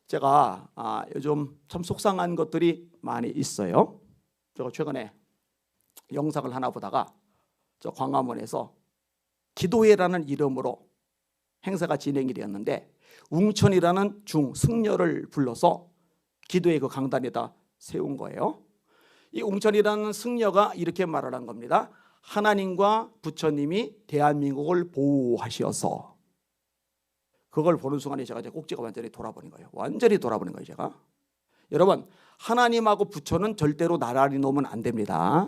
제가 요즘 참 속상한 것들이 많이 있어요. 제가 최근에 영상을 하나 보다가 저 광화문에서 기도회라는 이름으로 행사가 진행이 되었는데 웅천이라는 승려를 불러서 기도회 그 강단에다 세운 거예요. 이 웅천이라는 승려가 이렇게 말을 한 겁니다. 하나님과 부처님이 대한민국을 보호하셔서. 그걸 보는 순간에 제가 꼭지가 완전히 돌아버린 거예요. 완전히 돌아버린 거예요, 제가. 여러분, 하나님하고 부처는 절대로 나란히 놓으면 안 됩니다.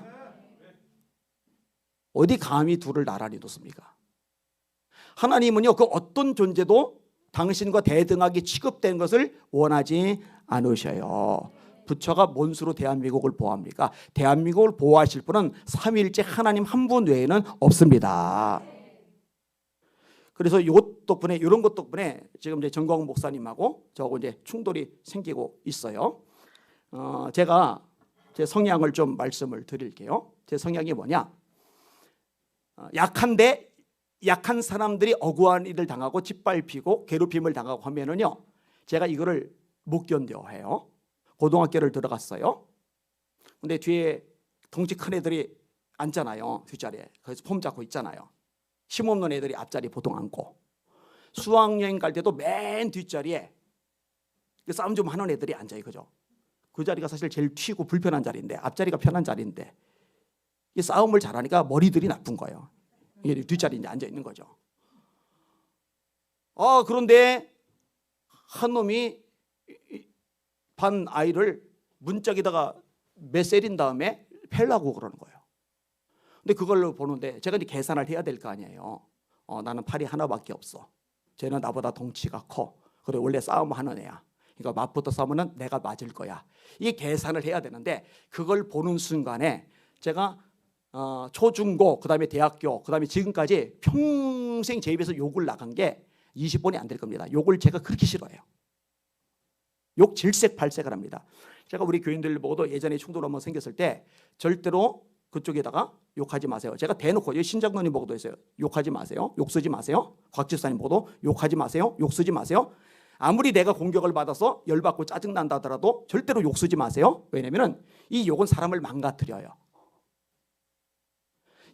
어디 감히 둘을 나란히 놓습니까? 하나님은요, 그 어떤 존재도 당신과 대등하게 취급된 것을 원하지 않으셔요. 부처가 뭔 수로 대한민국을 보호합니까? 대한민국을 보호하실 분은 삼위일체 하나님 한 분 외에는 없습니다. 그래서 이런 것 덕분에 지금 이제 정광훈 목사님하고 저하고 이제 충돌이 생기고 있어요. 제가 제 성향을 좀 말씀을 드릴게요. 제 성향이 뭐냐? 약한 사람들이 억울한 일을 당하고 짓밟히고 괴롭힘을 당하고 하면은요, 제가 이거를 못 견뎌해요. 고등학교를 들어갔어요. 근데 뒤에 덩치 큰 애들이 앉잖아요, 뒷자리에. 그래서 폼 잡고 있잖아요. 힘없는 애들이 앞자리에 보통 앉고, 수학여행 갈 때도 맨 뒷자리에 싸움 좀 하는 애들이 앉아요. 그죠? 그 자리가 사실 제일 튀고 불편한 자리인데, 앞자리가 편한 자리인데, 이 싸움을 잘하니까 머리들이 나쁜 거예요. 이게 뒷자리에 이제 앉아 있는 거죠. 그런데 한 놈이 반 아이를 문짝에다가 매세린 다음에 패려고 그러는 거예요. 근데 그걸 보는데 제가 이제 계산을 해야 될 거 아니에요. 나는 팔이 하나밖에 없어. 쟤는 나보다 덩치가 커. 그래, 원래 싸움하는 애야. 그러니까 맞붙어 싸우면 내가 맞을 거야. 이게 계산을 해야 되는데, 그걸 보는 순간에 제가 초중고, 그 다음에 대학교, 그 다음에 지금까지 평생 제 입에서 욕을 나간 게 20번이 안 될 겁니다. 욕을 제가 그렇게 싫어해요. 욕 질색팔색을 합니다. 제가 우리 교인들 보고도 예전에 충돌 한번 생겼을 때 절대로 그쪽에다가 욕하지 마세요. 제가 대놓고, 신장로님 보고도 했어요. 욕하지 마세요. 욕 쓰지 마세요. 곽지사님 보고도 욕하지 마세요. 욕 쓰지 마세요. 아무리 내가 공격을 받아서 열받고 짜증난다 하더라도 절대로 욕 쓰지 마세요. 왜냐하면 이 욕은 사람을 망가뜨려요.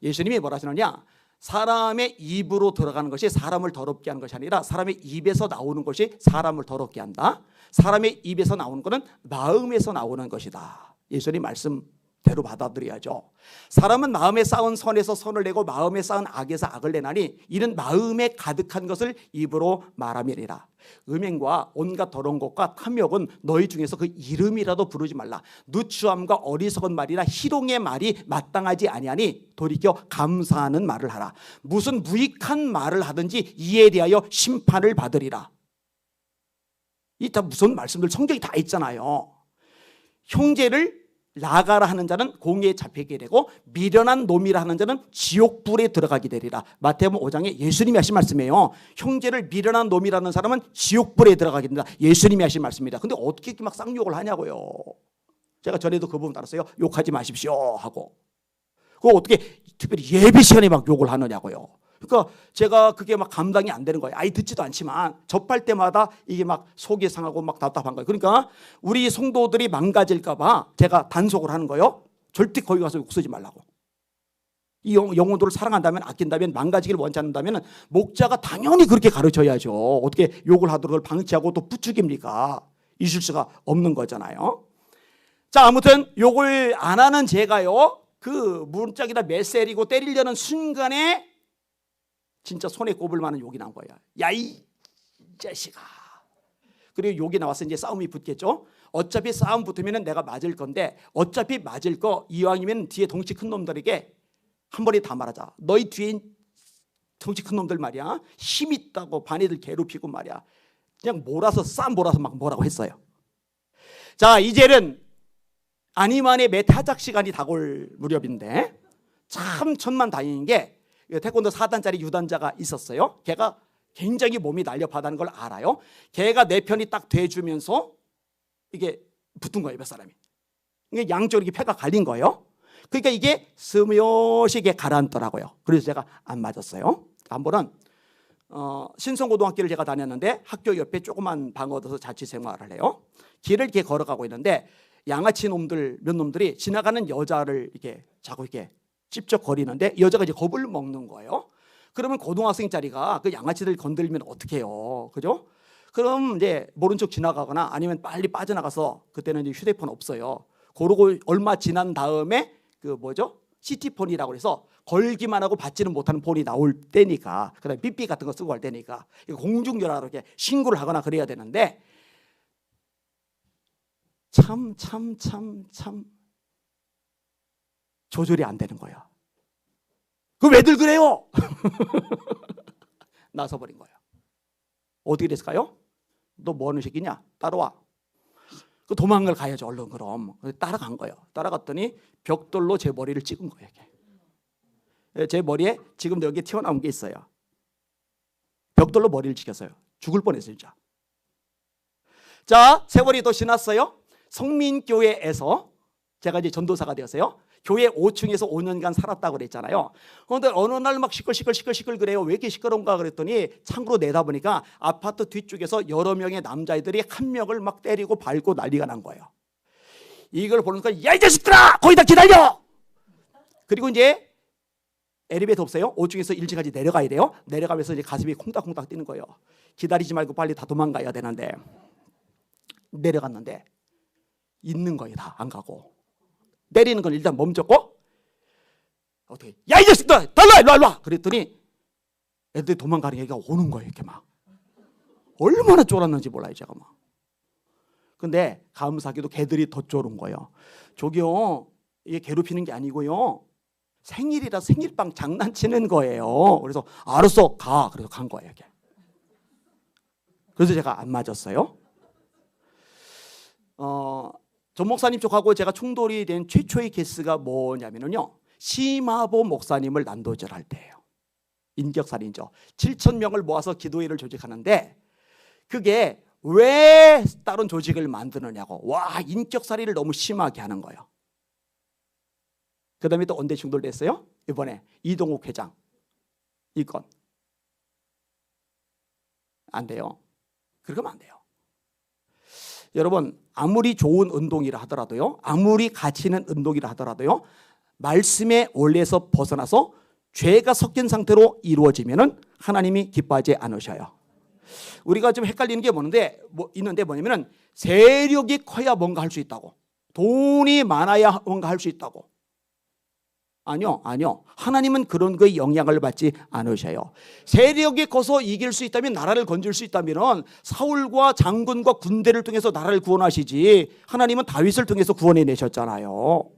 예수님이 뭐라 하시느냐? 사람의 입으로 들어가는 것이 사람을 더럽게 하는 것이 아니라 사람의 입에서 나오는 것이 사람을 더럽게 한다. 사람의 입에서 나오는 것은 마음에서 나오는 것이다. 예수님 말씀대로 받아들여야죠. 사람은 마음에 쌓은 선에서 선을 내고 마음에 쌓은 악에서 악을 내나니 이는 마음에 가득한 것을 입으로 말함이니라. 음행과 온갖 더러운 것과 탐욕은 너희 중에서 그 이름이라도 부르지 말라. 누추함과 어리석은 말이나 희롱의 말이 마땅하지 아니하니 돌이켜 감사하는 말을 하라. 무슨 무익한 말을 하든지 이에 대하여 심판을 받으리라. 이 다 무슨 말씀들 성경이 다 있잖아요. 형제를 나가라 하는 자는 공의에 잡히게 되고 미련한 놈이라 하는 자는 지옥불에 들어가게 되리라. 마태복음 5장에 예수님이 하신 말씀이에요. 형제를 미련한 놈이라는 사람은 지옥불에 들어가게 된다. 예수님이 하신 말씀입니다. 근데 어떻게 이렇게 막 쌍욕을 하냐고요. 제가 전에도 그 부분 따랐어요. 욕하지 마십시오 하고. 그거 어떻게 특별히 예배 시간에 막 욕을 하느냐고요. 그러니까 제가 그게 막 감당이 안 되는 거예요. 아예 듣지도 않지만 접할 때마다 이게 막 속이 상하고 막 답답한 거예요. 그러니까 우리 성도들이 망가질까 봐 제가 단속을 하는 거예요. 절대 거기 가서 욕 쓰지 말라고. 이 영혼들을 사랑한다면, 아낀다면, 망가지기를 원치 않는다면 목자가 당연히 그렇게 가르쳐야죠. 어떻게 욕을 하도록 그걸 방치하고 또 부추깁니까? 있을 수가 없는 거잖아요. 자, 아무튼 욕을 안 하는 제가요, 그 문짝에다 매세리고 때리려는 순간에 진짜 손에 꼽을 만한 욕이 나온 거야. 야, 이 자식아. 그리고 욕이 나와서 이제 싸움이 붙겠죠. 어차피 싸움 붙으면 내가 맞을 건데, 어차피 맞을 거 이왕이면 뒤에 덩치 큰 놈들에게 한 번에 다 말하자. 너희 뒤에 덩치 큰 놈들 말이야, 힘 있다고 반애들 괴롭히고 말이야, 그냥 몰아서 막 뭐라고 했어요. 자, 이제는 아니만의 매 타작 시간이 다가올 무렵인데, 참 천만다행인 게 태권도 4단짜리 유단자가 있었어요. 걔가 굉장히 몸이 날렵하다는 걸 알아요. 걔가 내 편이 딱 돼주면서 이게 붙은 거예요, 몇 사람이. 이게 양쪽으로 이렇게 패가 갈린 거예요. 그러니까 이게 스며시 이게 가라앉더라고요. 그래서 제가 안 맞았어요. 한 번은 신성고등학교를 제가 다녔는데 학교 옆에 조그만 방 얻어서 자취 생활을 해요. 길을 이렇게 걸어가고 있는데 양아치 놈들 몇 놈들이 지나가는 여자를 이렇게 자꾸 이렇게 찝쩍거리는데 여자가 이제 겁을 먹는 거예요. 그러면 고등학생짜리가 그 양아치들 건들면 어떻게 해요? 그죠? 그럼 이제 모른 척 지나가거나 아니면 빨리 빠져나가서, 그때는 이제 휴대폰 없어요. 그러고 얼마 지난 다음에 그 뭐죠? 시티폰이라고 해서 걸기만 하고 받지는 못하는 폰이 나올 때니까, 그다음에 삐삐 같은 거 쓰고 할 때니까 공중전화로 이렇게 신고를 하거나 그래야 되는데 참 조절이 안 되는 거야. 그 왜들 그래요? 나서버린 거예요. 어떻게 됐을까요? 너 뭐 하는 새끼냐? 따라와. 그 도망을 가야죠. 얼른 그럼. 따라간 거예요. 따라갔더니 벽돌로 제 머리를 찍은 거예요. 이게. 제 머리에 지금도 여기 튀어나온 게 있어요. 벽돌로 머리를 찍혔어요. 죽을 뻔했어요, 진짜. 자, 세월이 더 지났어요. 성민교회에서 제가 이제 전도사가 되었어요. 교회 5층에서 5년간 살았다고 그랬잖아요. 그런데 어느 날 막 시끌 그래요. 왜 이렇게 시끄러운가 그랬더니 창으로 내다보니까 아파트 뒤쪽에서 여러 명의 남자애들이 한 명을 막 때리고 밟고 난리가 난 거예요. 이걸 보니까 야, 이 자식들아! 거기다 기다려! 그리고 이제 엘리베이터 없어요. 5층에서 1층까지 내려가야 돼요. 내려가면서 이제 가슴이 콩닥콩닥 뛰는 거예요. 기다리지 말고 빨리 다 도망가야 되는데 내려갔는데 있는 거예요. 다 안 가고. 내리는 건 일단 멈췄고 어떻게 야, 이 자식들 달라 일로 와 그랬더니 애들이 도망가는 얘기가 오는 거예요. 이렇게 막 얼마나 쫄았는지 몰라요 제가 막. 근데 감사하게도 걔들이 더 쫄은 거예요. 저기요, 이게 괴롭히는 게 아니고요, 생일이라 생일빵 장난치는 거예요. 그래서 알았어 가. 그래서 간 거예요 이게. 그래서 제가 안 맞았어요. 전 목사님 쪽하고 제가 충돌이 된 최초의 케이스가 뭐냐면요, 심화보 목사님을 난도질할 때예요. 인격살인죠. 7,000명을 모아서 기도회를 조직하는데 그게 왜 다른 조직을 만드느냐고. 와, 인격살인을 너무 심하게 하는 거예요. 그 다음에 또 언제 충돌됐어요? 이번에 이동욱 회장 이 건 안 돼요. 그러면 안 돼요. 여러분, 아무리 좋은 운동이라 하더라도요, 아무리 가치 있는 운동이라 하더라도요, 말씀의 원리에서 벗어나서 죄가 섞인 상태로 이루어지면은 하나님이 기뻐하지 않으셔요. 우리가 좀 헷갈리는 게 있는데 뭐냐면은 세력이 커야 뭔가 할 수 있다고, 돈이 많아야 뭔가 할 수 있다고. 아니요. 하나님은 그런 거에 영향을 받지 않으셔요. 세력이 커서 이길 수 있다면, 나라를 건질 수 있다면 사울과 장군과 군대를 통해서 나라를 구원하시지, 하나님은 다윗을 통해서 구원해내셨잖아요.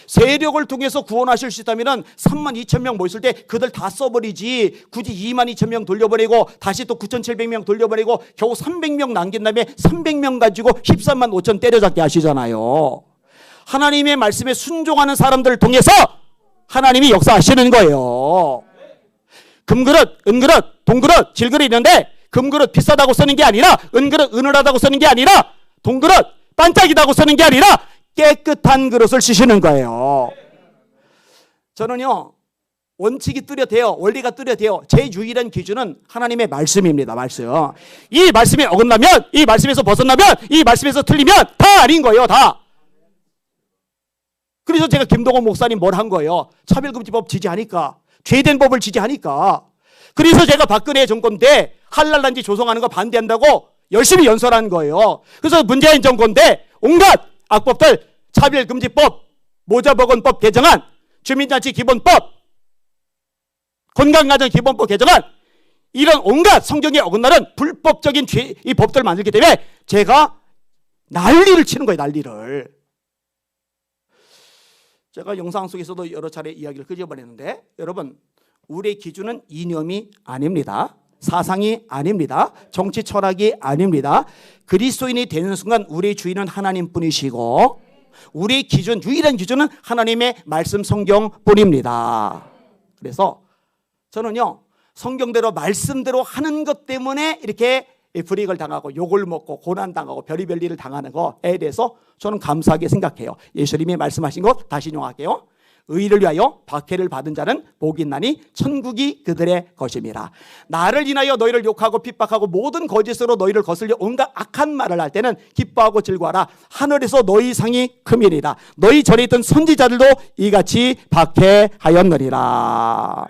세력을 통해서 구원하실 수 있다면 32,000명 모였을 때 그들 다 써버리지, 굳이 22,000명 돌려버리고 다시 또 9,700명 돌려버리고 겨우 300명 남긴 다음에 300명 가지고 135,000 때려잡게 하시잖아요. 하나님의 말씀에 순종하는 사람들을 통해서 하나님이 역사하시는 거예요. 금그릇, 은그릇, 동그릇, 질그릇 있는데 금그릇 비싸다고 쓰는 게 아니라, 은그릇 은은하다고 쓰는 게 아니라, 동그릇 반짝이다고 쓰는 게 아니라 깨끗한 그릇을 쓰시는 거예요. 저는요, 원칙이 뚜렷해요. 원리가 뚜렷해요. 제 유일한 기준은 하나님의 말씀입니다. 말씀. 이 말씀에 어긋나면, 이 말씀에서 벗어나면, 이 말씀에서 틀리면 다 아닌 거예요. 다. 그래서 제가 김동원 목사님 뭘 한 거예요? 차별금지법 지지하니까, 죄된 법을 지지하니까. 그래서 제가 박근혜 정권 때 할랄단지 조성하는 거 반대한다고 열심히 연설한 거예요. 그래서 문재인 정권 때 온갖 악법들, 차별금지법, 모자보건법 개정안, 주민자치 기본법, 건강가정 기본법 개정안, 이런 온갖 성경에 어긋나는 불법적인 이 법들을 만들기 때문에 제가 난리를 치는 거예요. 난리를. 제가 영상 속에서도 여러 차례 이야기를 끄집어냈는데, 여러분, 우리의 기준은 이념이 아닙니다. 사상이 아닙니다. 정치 철학이 아닙니다. 그리스도인이 되는 순간 우리의 주인은 하나님뿐이시고 우리의 기준, 유일한 기준은 하나님의 말씀 성경뿐입니다. 그래서 저는요, 성경대로 말씀대로 하는 것 때문에 이렇게 불이익을 당하고 욕을 먹고 고난당하고 별의별 일을 당하는 거에 대해서 저는 감사하게 생각해요. 예수님이 말씀하신 것 다시 인용할게요. 의를 위하여 박해를 받은 자는 복이 있나니 천국이 그들의 것임이라. 나를 인하여 너희를 욕하고 핍박하고 모든 거짓으로 너희를 거슬려 온갖 악한 말을 할 때는 기뻐하고 즐거워하라. 하늘에서 너희 상이 크미니라. 너희 전에 있던 선지자들도 이같이 박해하였느니라.